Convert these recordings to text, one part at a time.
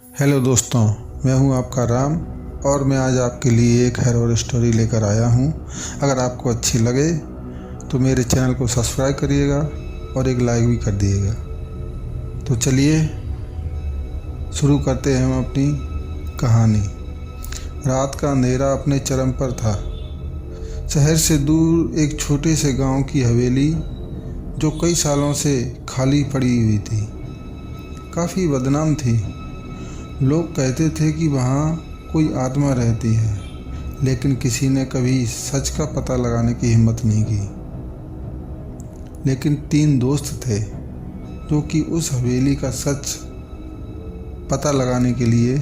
Hello दोस्तों, मैं हूं आपका राम और मैं आज आपके लिए एक हॉरर स्टोरी लेकर आया हूं। अगर आपको अच्छी लगे तो मेरे चैनल को सब्सक्राइब करिएगा और एक लाइक भी कर दिएगा। तो चलिए शुरू करते हैं हम अपनी कहानी। रात का अंधेरा अपने चरम पर था। शहर से दूर एक छोटे से गांव की हवेली जो कई सालों से खाली पड़ी हुई थी, काफ़ी बदनाम थी। लोग कहते थे कि वहाँ कोई आत्मा रहती है, लेकिन किसी ने कभी सच का पता लगाने की हिम्मत नहीं की। लेकिन 3 दोस्त थे जो कि उस हवेली का सच पता लगाने के लिए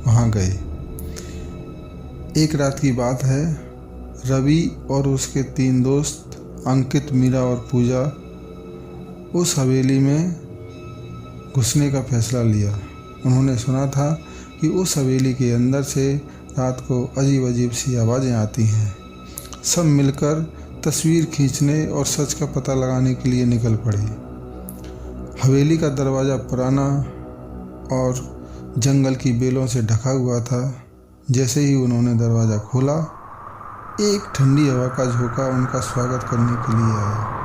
वहाँ गए। एक रात की बात है, रवि और उसके 3 दोस्त अंकित, मीरा और पूजा उस हवेली में घुसने का फैसला लिया। उन्होंने सुना था कि उस हवेली के अंदर से रात को अजीब अजीब सी आवाज़ें आती हैं। सब मिलकर तस्वीर खींचने और सच का पता लगाने के लिए निकल पड़े। हवेली का दरवाज़ा पुराना और जंगल की बेलों से ढका हुआ था। जैसे ही उन्होंने दरवाज़ा खोला, एक ठंडी हवा का झोंका उनका स्वागत करने के लिए आया।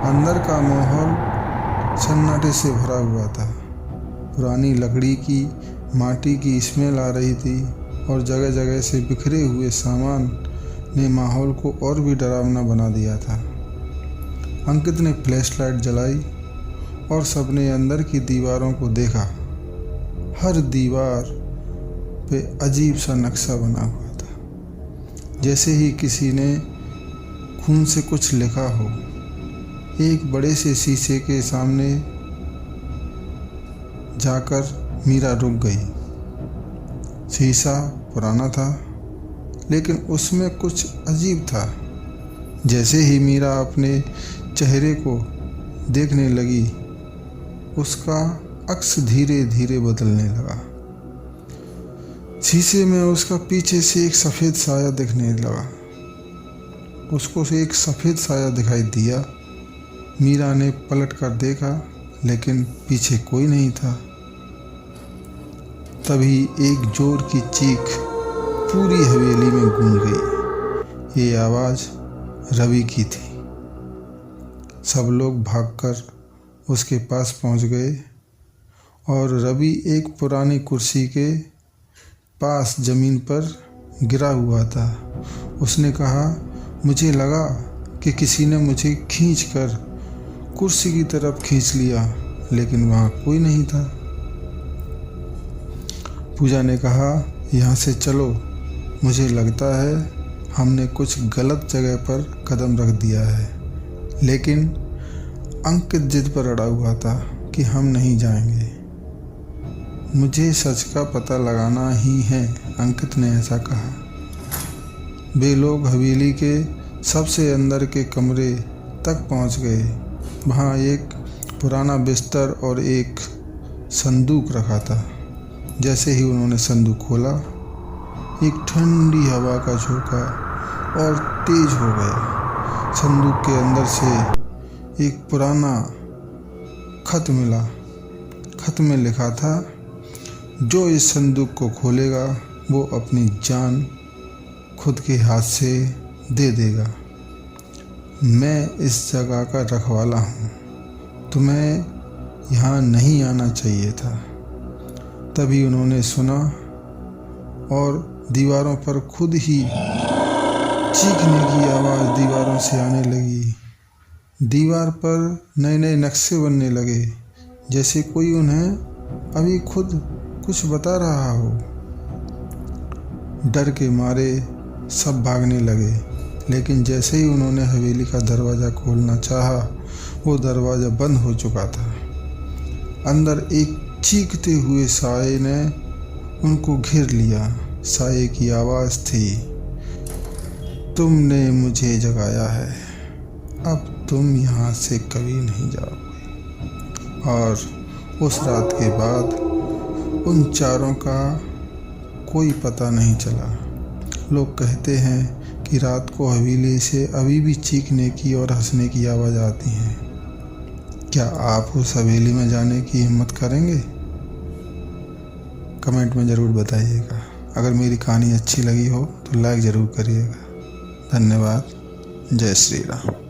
अंदर का माहौल सन्नाटे से भरा हुआ था। पुरानी लकड़ी की, माटी की स्मेल आ रही थी और जगह जगह से बिखरे हुए सामान ने माहौल को और भी डरावना बना दिया था। अंकित ने फ्लैशलाइट जलाई और सबने अंदर की दीवारों को देखा। हर दीवार पे अजीब सा नक्शा बना हुआ था, जैसे ही किसी ने खून से कुछ लिखा हो। एक बड़े से शीशे के सामने जाकर मीरा रुक गई। शीशा पुराना था, लेकिन उसमें कुछ अजीब था। जैसे ही मीरा अपने चेहरे को देखने लगी, उसका अक्स धीरे धीरे बदलने लगा। शीशे में उसका पीछे से एक सफ़ेद साया दिखने लगा। उसको से एक सफ़ेद साया दिखाई दिया। मीरा ने पलट कर देखा, लेकिन पीछे कोई नहीं था। तभी एक जोर की चीख पूरी हवेली में गूंज गई। ये आवाज़ रवि की थी। सब लोग भागकर उसके पास पहुंच गए और रवि एक पुरानी कुर्सी के पास ज़मीन पर गिरा हुआ था। उसने कहा, मुझे लगा कि किसी ने मुझे खींचकर कुर्सी की तरफ खींच लिया, लेकिन वहाँ कोई नहीं था। पूजा ने कहा, यहाँ से चलो, मुझे लगता है हमने कुछ गलत जगह पर कदम रख दिया है। लेकिन अंकित जिद पर अड़ा हुआ था कि हम नहीं जाएंगे। मुझे सच का पता लगाना ही है, अंकित ने ऐसा कहा। वे लोग हवेली के सबसे अंदर के कमरे तक पहुंच गए। वहाँ एक पुराना बिस्तर और एक संदूक रखा था। जैसे ही उन्होंने संदूक खोला, एक ठंडी हवा का झोंका और तेज हो गया। संदूक के अंदर से एक पुराना खत मिला। खत में लिखा था, जो इस संदूक को खोलेगा वो अपनी जान खुद के हाथ से दे देगा। मैं इस जगह का रखवाला हूँ, तुम्हें यहाँ नहीं आना चाहिए था। तभी उन्होंने सुना और दीवारों पर खुद ही चीखने की आवाज़ दीवारों से आने लगी। दीवार पर नए नए नक्शे बनने लगे, जैसे कोई उन्हें अभी खुद कुछ बता रहा हो। डर के मारे सब भागने लगे, लेकिन जैसे ही उन्होंने हवेली का दरवाज़ा खोलना चाहा, वो दरवाज़ा बंद हो चुका था। अंदर एक चीखते हुए साये ने उनको घेर लिया। साये की आवाज़ थी, तुमने मुझे जगाया है, अब तुम यहाँ से कभी नहीं जाओगे। और उस रात के बाद उन चारों का कोई पता नहीं चला। लोग कहते हैं कि रात को हवेली से अभी भी चीखने की और हंसने की आवाज़ आती है। क्या आप उस हवेली में जाने की हिम्मत करेंगे? कमेंट में ज़रूर बताइएगा। अगर मेरी कहानी अच्छी लगी हो तो लाइक ज़रूर करिएगा। धन्यवाद। जय श्री राम।